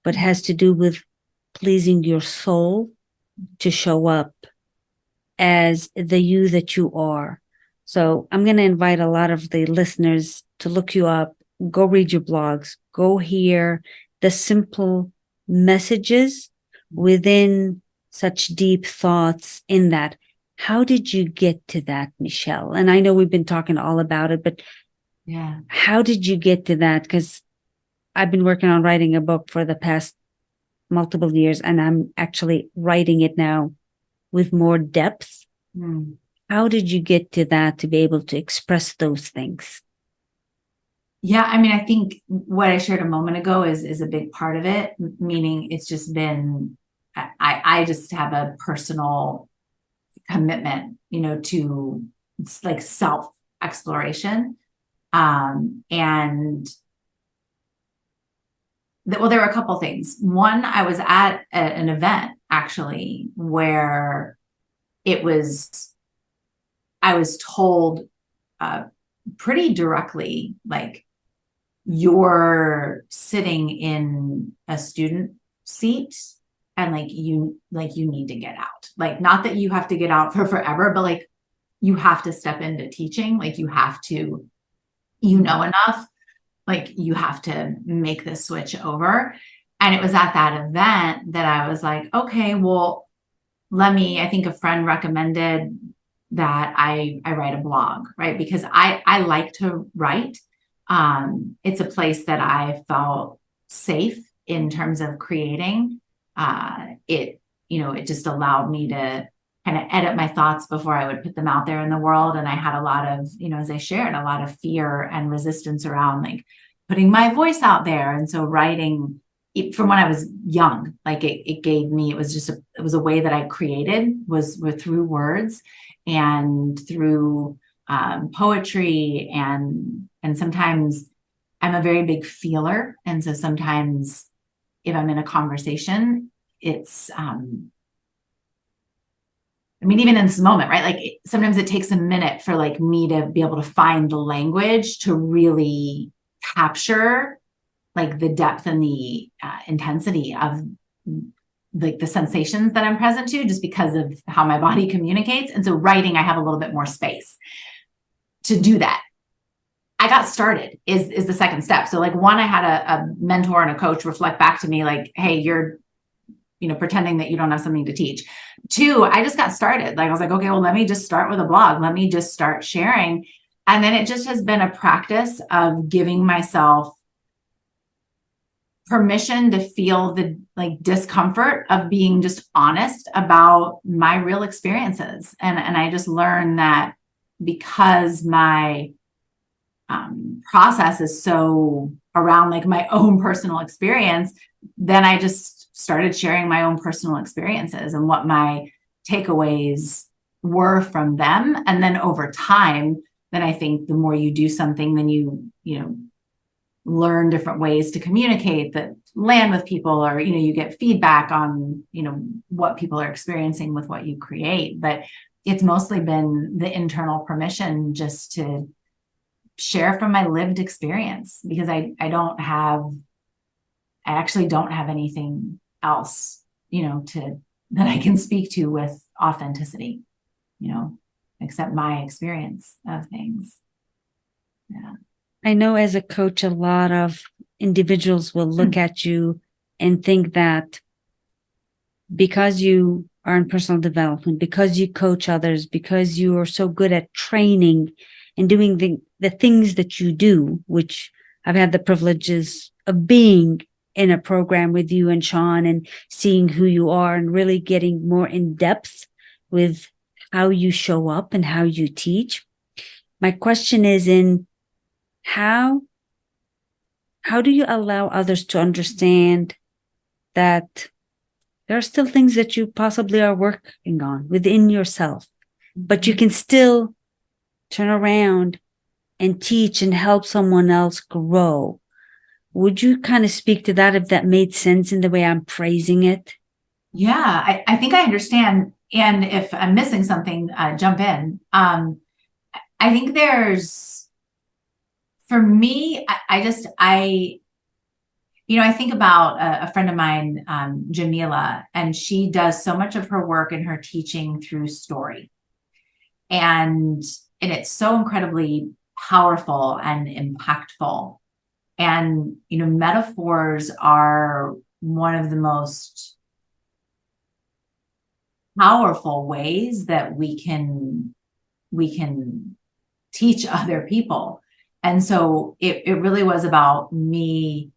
but has to do with pleasing your soul to show up as the you that you are. So I'm going to invite a lot of the listeners to look you up, go read your blogs, go hear the simple messages within such deep thoughts in that. How did you get to that, Michelle? And I know we've been talking all about it, but
yeah,
how did you get to that? Because I've been working on writing a book for the past multiple years, and I'm actually writing it now with more depth. How did you get to that to be able to express those things?
Yeah, I mean, I think what I shared a moment ago is a big part of it, meaning it's just been, I just have a personal commitment, to like self exploration. And well, there were a couple things. One, I was at an event actually where I was told pretty directly, like, you're sitting in a student seat and you need to get out. Like, not that you have to get out for forever, but like you have to step into teaching. Like, you have to, enough, like you have to make this switch over. And it was at that event that I was like, okay, well, I think a friend recommended that I write a blog, right? Because I like to write. It's a place that I felt safe in terms of creating. It just allowed me to kind of edit my thoughts before I would put them out there in the world. And I had a lot of, as I shared, a lot of fear and resistance around like putting my voice out there. And so writing from when I was young, like it gave me, it was a way that I created was through words and through poetry, and sometimes I'm a very big feeler. And so sometimes if I'm in a conversation, it's, even in this moment, right? Like sometimes it takes a minute for like me to be able to find the language to really capture like the depth and the intensity of like the sensations that I'm present to, just because of how my body communicates. And so writing, I have a little bit more space to do that. I got started is the second step. So like one, I had a mentor and a coach reflect back to me like, hey, you're, pretending that you don't have something to teach. Two, I just got started. Like I was like, okay, well, let me just start with a blog. Let me just start sharing. And then it just has been a practice of giving myself permission to feel the like discomfort of being just honest about my real experiences. And I just learned that because my process is so around like my own personal experience, then I just started sharing my own personal experiences and what my takeaways were from them. And then over time, then I think the more you do something, then you learn different ways to communicate that land with people, or you get feedback on what people are experiencing with what you create. But it's mostly been the internal permission just to share from my lived experience, because I actually don't have anything else that I can speak to with authenticity, except my experience of things. Yeah.
I know as a coach, a lot of individuals will look at you and think that because you are in personal development, because you coach others, because you are so good at training and doing the things that you do, which I've had the privileges of being in a program with you and Sean and seeing who you are and really getting more in depth with how you show up and how you teach. My question is in how do you allow others to understand that there are still things that you possibly are working on within yourself, but you can still turn around and teach and help someone else grow? Would you kind of speak to that if that made sense in the way I'm phrasing it?
Yeah, I think I understand. And if I'm missing something, jump in. I think for me, I think about a friend of mine, Jamila, and she does so much of her work and her teaching through story. And it's so incredibly powerful and impactful. And, metaphors are one of the most powerful ways that we can teach other people. And so it really was about me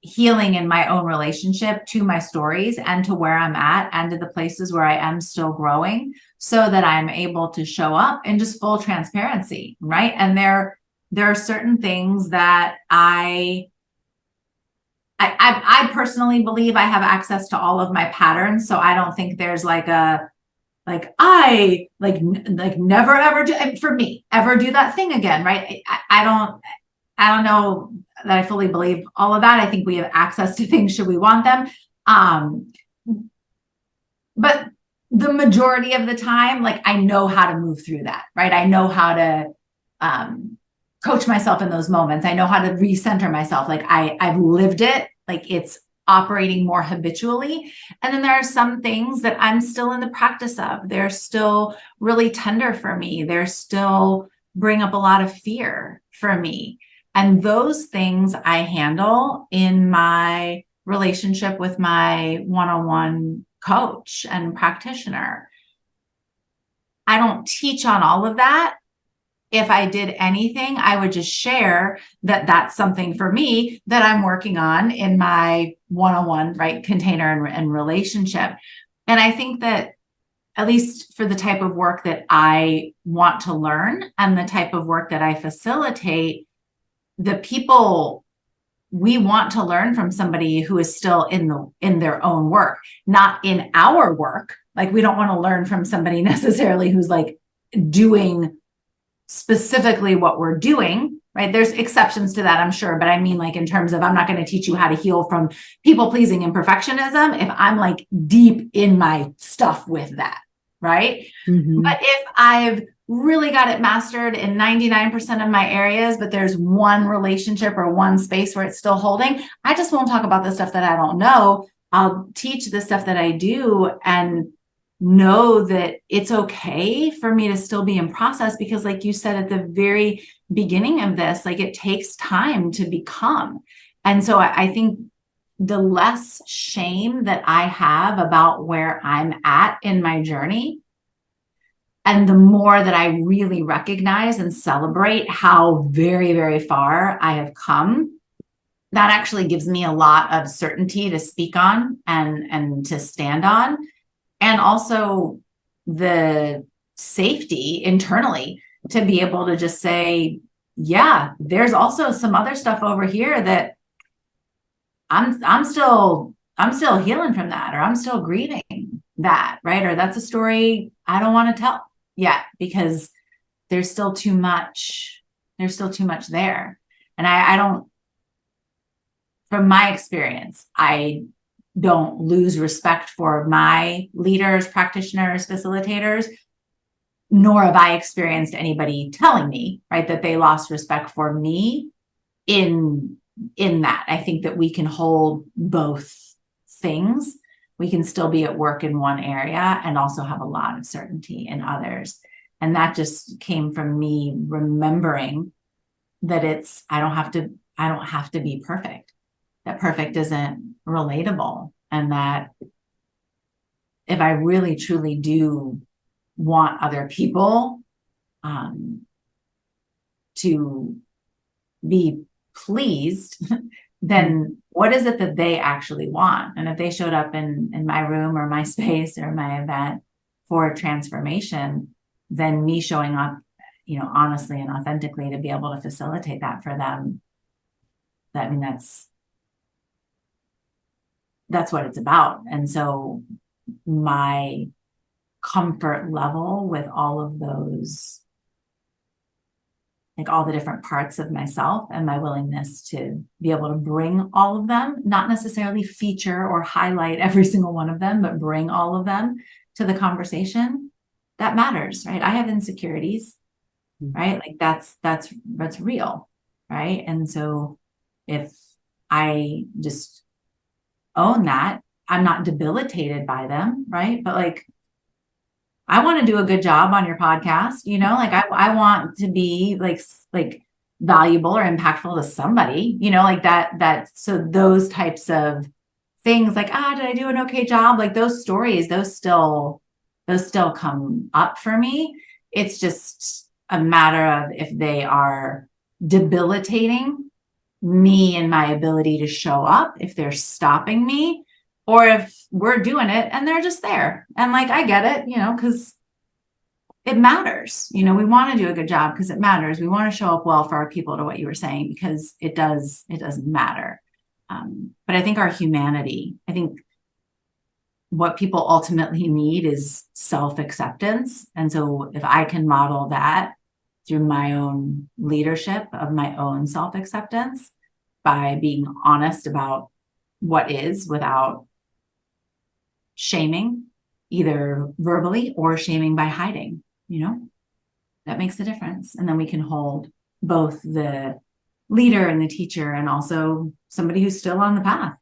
healing in my own relationship to my stories and to where I'm at and to the places where I am still growing, so that I'm able to show up in just full transparency, right? And there are certain things that I personally believe I have access to all of my patterns, so I don't think there's I never ever do, for me, ever do that thing again, right? I don't know that I fully believe all of that. I think we have access to things should we want them. Um, but the majority of the time, I know how to move through that, right? I know how to coach myself in those moments. I know how to recenter myself. I've lived it, it's operating more habitually. And then there are some things that I'm still in the practice of. They're still really tender for me. They're still bring up a lot of fear for me. And those things I handle in my relationship with my one-on-one coach and practitioner. I don't teach on all of that. If I did anything, I would just share that that's something for me that I'm working on in my one-on-one, right, container and relationship. And I think that, at least for the type of work that I want to learn and the type of work that I facilitate, the people we want to learn from somebody who is still in their own work, not in our work. We don't want to learn from somebody necessarily who's doing specifically what we're doing, right? There's exceptions to that, I'm sure, but I mean, in terms of, I'm not going to teach you how to heal from people pleasing and perfectionism if I'm deep in my stuff with that, right?
Mm-hmm.
But if I've really got it mastered in 99% of my areas, but there's one relationship or one space where it's still holding, I just won't talk about the stuff that I don't know. I'll teach the stuff that I do and know that it's okay for me to still be in process, because like you said at the very beginning of this, it takes time to become. And so I think the less shame that I have about where I'm at in my journey, and the more that I really recognize and celebrate how very, very far I have come, that actually gives me a lot of certainty to speak on and to stand on. And also the safety internally to be able to just say, yeah, there's also some other stuff over here that I'm still healing from that, or I'm still grieving that, right? Or that's a story I don't want to tell yet because there's still too much. There's still too much there. And I don't, from my experience, I don't lose respect for my leaders, practitioners, facilitators, nor have I experienced anybody telling me, right, that they lost respect for me in that. I think that we can hold both things. We can still be at work in one area and also have a lot of certainty in others. And that just came from me remembering that I don't have to be perfect. That perfect isn't relatable. And that if I really truly do want other people to be pleased, then what is it that they actually want? And if they showed up in my room or my space or my event for transformation, then me showing up, honestly and authentically to be able to facilitate that for them, that's what it's about. And so my comfort level with all of those, like all the different parts of myself, and my willingness to be able to bring all of them, not necessarily feature or highlight every single one of them, but bring all of them to the conversation, that matters, right? I have insecurities, right? Like that's real, right? And so if I just own that, I'm not debilitated by them, right? But like, I want to do a good job on your podcast, like I want to be like valuable or impactful to somebody, like that. So those types of things like, did I do an okay job? Like those stories, those still come up for me. It's just a matter of if they are debilitating me and my ability to show up, if they're stopping me, or if we're doing it and they're just there. And like, I get it, because it matters. We want to do a good job because it matters. We want to show up well for our people, to what you were saying, because it does matter. But I think our humanity, I think what people ultimately need is self-acceptance. And so if I can model that through my own leadership of my own self-acceptance by being honest about what is without shaming, either verbally or shaming by hiding, that makes the difference. And then we can hold both the leader and the teacher and also somebody who's still on the path.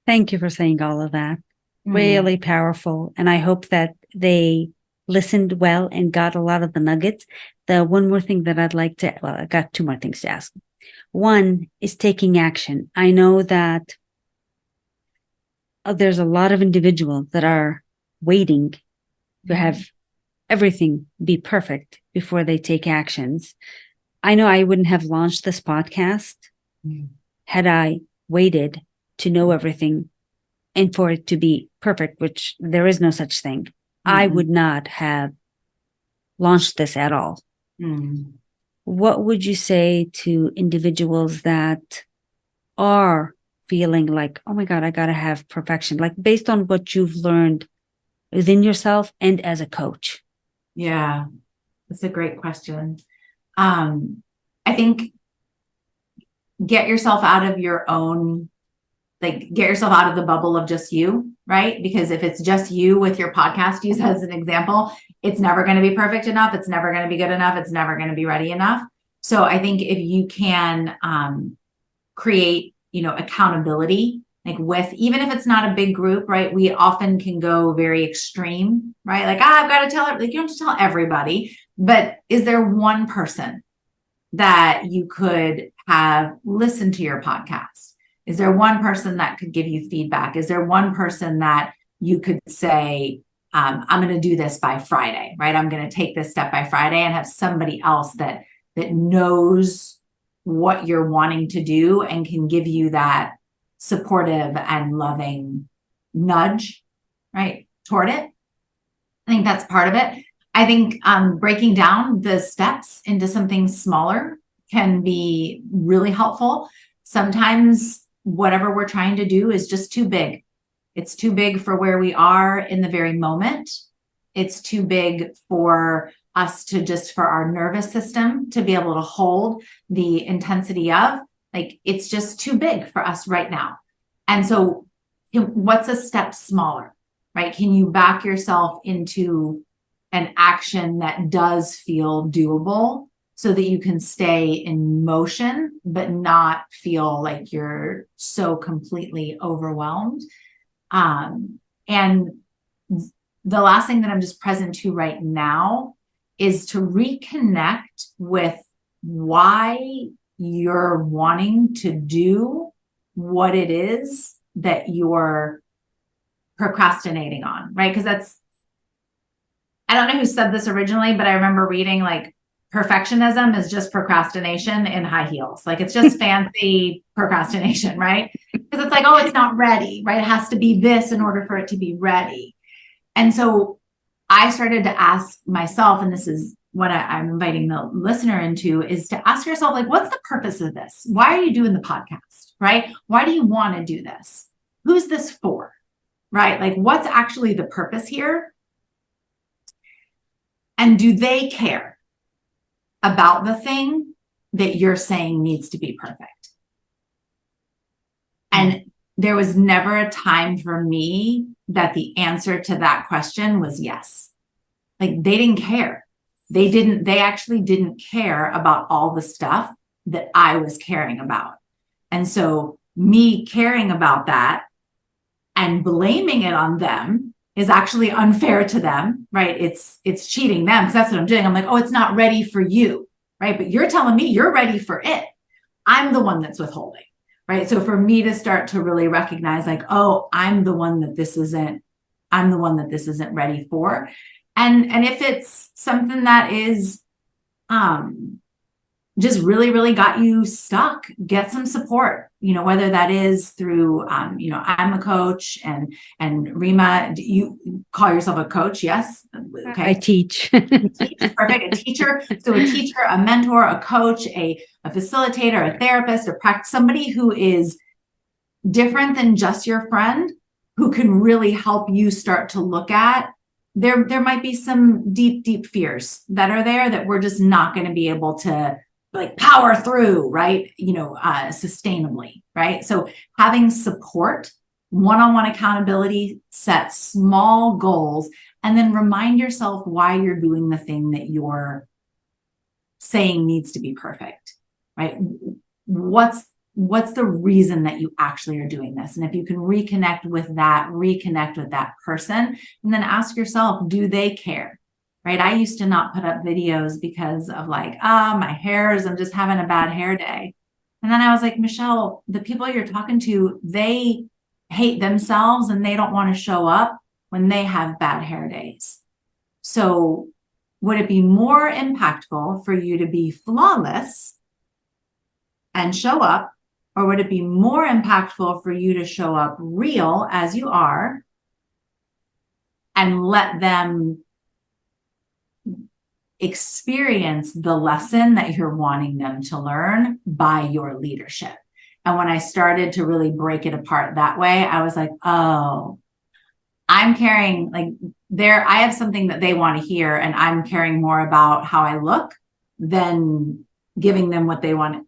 Thank you for saying all of that. Really powerful. And I hope that they listened well and got a lot of the nuggets. The one more thing that I got two more things to ask. One is taking action. I know that there's a lot of individuals that are waiting to have everything be perfect before they take actions. I know I wouldn't have launched this podcast had I waited to know everything and for it to be perfect, which there is no such thing. I would not have launched this at all. What would you say to individuals that are feeling like, oh my God, I got to have perfection, like based on what you've learned within yourself and as a coach?
Yeah, that's a great question. I think get yourself out of the bubble of just you, right? Because if it's just you with your podcast, use as an example, it's never going to be perfect enough. It's never going to be good enough. It's never going to be ready enough. So I think if you can create, accountability, like with, even if it's not a big group, right? We often can go very extreme, right? Like, I've got to tell it, like, you don't have to tell everybody, but is there one person that you could have listened to your podcast? Is there one person that could give you feedback? Is there one person that you could say, I'm going to do this by Friday, right? I'm going to take this step by Friday, and have somebody else that knows what you're wanting to do and can give you that supportive and loving nudge, right, toward it. I think that's part of it. I think breaking down the steps into something smaller can be really helpful. Sometimes whatever we're trying to do is just too big. It's too big for where we are in the very moment. It's too big for us for our nervous system to be able to hold the intensity of. Like, it's just too big for us right now. And so what's a step smaller, right? Can you back yourself into an action that does feel doable so that you can stay in motion, but not feel like you're so completely overwhelmed? And the last thing that I'm just present to right now is to reconnect with why you're wanting to do what it is that you're procrastinating on, right? Because I don't know who said this originally, but I remember reading, like, perfectionism is just procrastination in high heels. Like it's just fancy procrastination, right? Because it's like, oh, it's not ready, right? It has to be this in order for it to be ready. And so I started to ask myself, and this is what I'm inviting the listener into, is to ask yourself, like, what's the purpose of this? Why are you doing the podcast, right? Why do you want to do this? Who's this for, right? Like, what's actually the purpose here? And do they care about the thing that you're saying needs to be perfect? And there was never a time for me that the answer to that question was yes. Like they didn't care. They actually didn't care about all the stuff that I was caring about. And so me caring about that and blaming it on them is actually unfair to them, right? It's cheating them because that's what I'm doing. I'm like, oh, it's not ready for you, right? But you're telling me you're ready for it. I'm the one that's withholding, right? So for me to start to really recognize like, oh, I'm the one that this isn't ready for. And if it's something that is just really, really got you stuck, get some support, whether that is through, I'm a coach and Rima, do you call yourself a coach? Yes. Okay.
I teach.
You teach, perfect. A teacher. So a teacher, a mentor, a coach, a facilitator, a therapist, somebody who is different than just your friend, who can really help you start to look at there might be some deep fears that are there that we're just not going to be able to like power through, right? Sustainably, right? So having support, one-on-one accountability, set small goals, and then remind yourself why you're doing the thing that you're saying needs to be perfect, right? What's the reason that you actually are doing this? And if you can reconnect with that person, and then ask yourself, do they care? Right? I used to not put up videos because of like, my hairs, I'm just having a bad hair day. And then I was like, Michelle, the people you're talking to, they hate themselves and they don't want to show up when they have bad hair days. So would it be more impactful for you to be flawless and show up, or would it be more impactful for you to show up real as you are and let them experience the lesson that you're wanting them to learn by your leadership? And when I started to really break it apart that way, I was like, oh, I'm caring, like I have something that they want to hear, and I'm caring more about how I look than giving them what they want.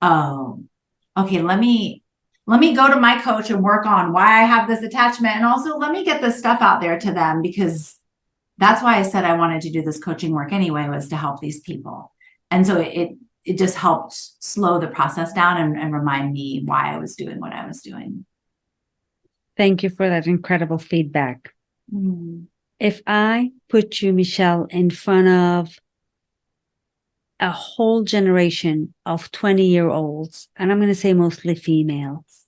Oh, okay, let me go to my coach and work on why I have this attachment. And also let me get this stuff out there to them, because that's why I said I wanted to do this coaching work anyway, was to help these people. And so it just helped slow the process down and remind me why I was doing what I was doing.
Thank you for that incredible feedback.
Mm.
If I put you, Michelle, in front of a whole generation of 20-year-olds, and I'm going to say mostly females,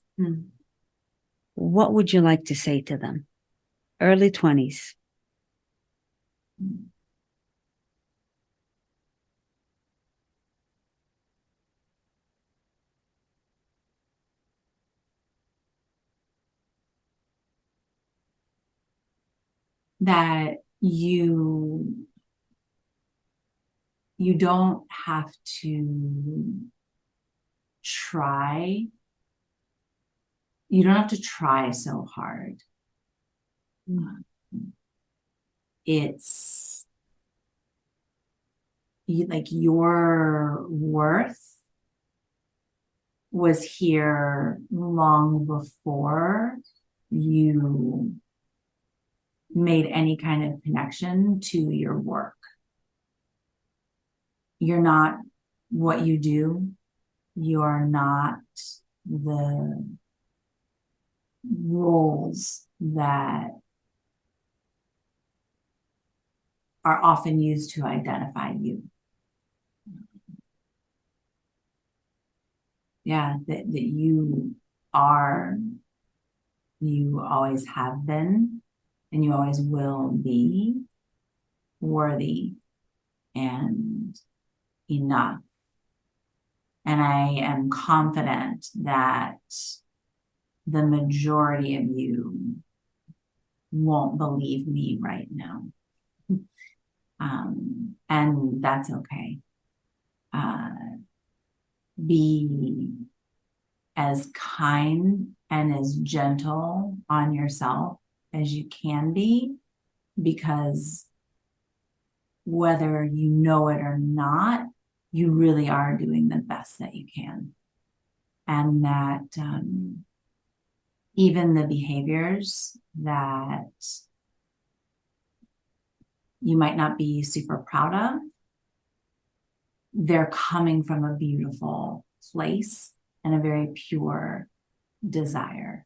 what would you like to say to them? Early 20s.
That you don't have to try. You don't have to try so hard. It's like your worth was here long before you made any kind of connection to your work. You're not what you do. You're not the roles that are often used to identify you. Yeah, that you are, you always have been, and you always will be worthy and enough. And I am confident that the majority of you won't believe me right now. And that's okay. Be as kind and as gentle on yourself as you can be, because whether you know it or not, you really are doing the best that you can. And that even the behaviors that you might not be super proud of, they're coming from a beautiful place and a very pure desire.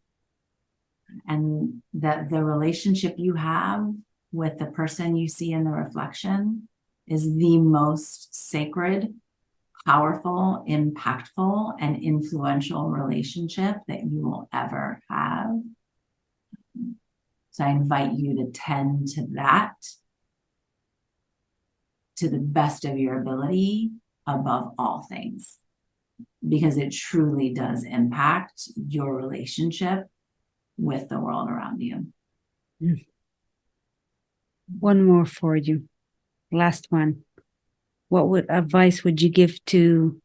And that the relationship you have with the person you see in the reflection is the most sacred, powerful, impactful, and influential relationship that you will ever have. So I invite you to tend to that to the best of your ability above all things, because it truly does impact your relationship with the world around you.
One more for you. Last one. What advice would you give to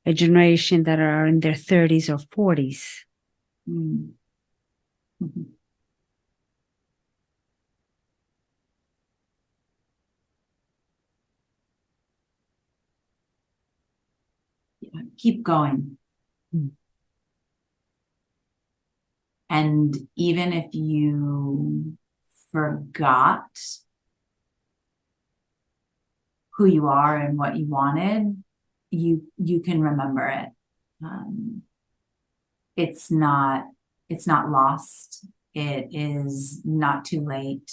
a generation that are in their 30s or 40s?
Keep going. And even if you forgot who you are and what you wanted, you can remember it. It's not lost. It is not too late.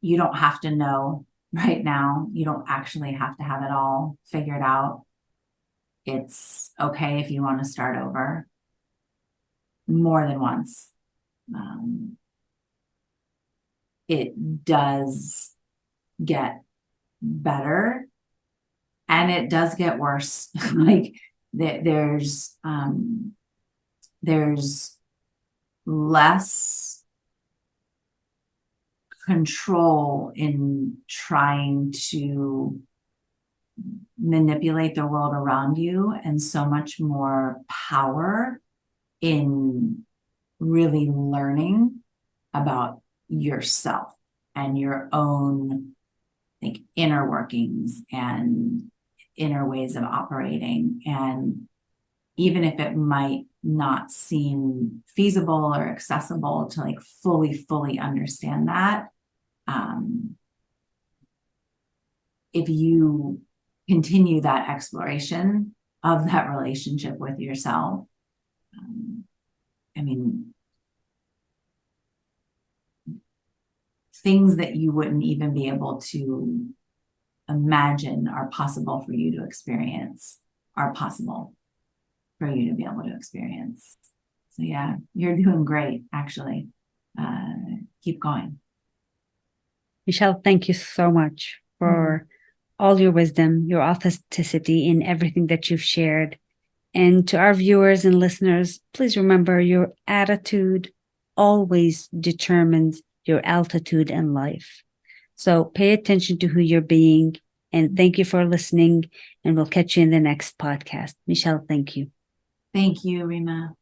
You don't have to know right now. You don't actually have to have it all figured out. It's okay if you want to start over more than once. It does get better and it does get worse. Like there's less control in trying to manipulate the world around you, and so much more power in really learning about yourself and your own like inner workings and inner ways of operating. And even if it might not seem feasible or accessible to like fully understand that, if you continue that exploration of that relationship with yourself, I mean, things that you wouldn't even be able to imagine are possible for you to experience are possible for you to be able to experience. So yeah, you're doing great, actually. Keep going.
Michelle, thank you so much for all your wisdom, your authenticity in everything that you've shared. And to our viewers and listeners, please remember your attitude always determines your altitude in life. So pay attention to who you're being. And thank you for listening. And we'll catch you in the next podcast. Michelle, thank you.
Thank you, Rima.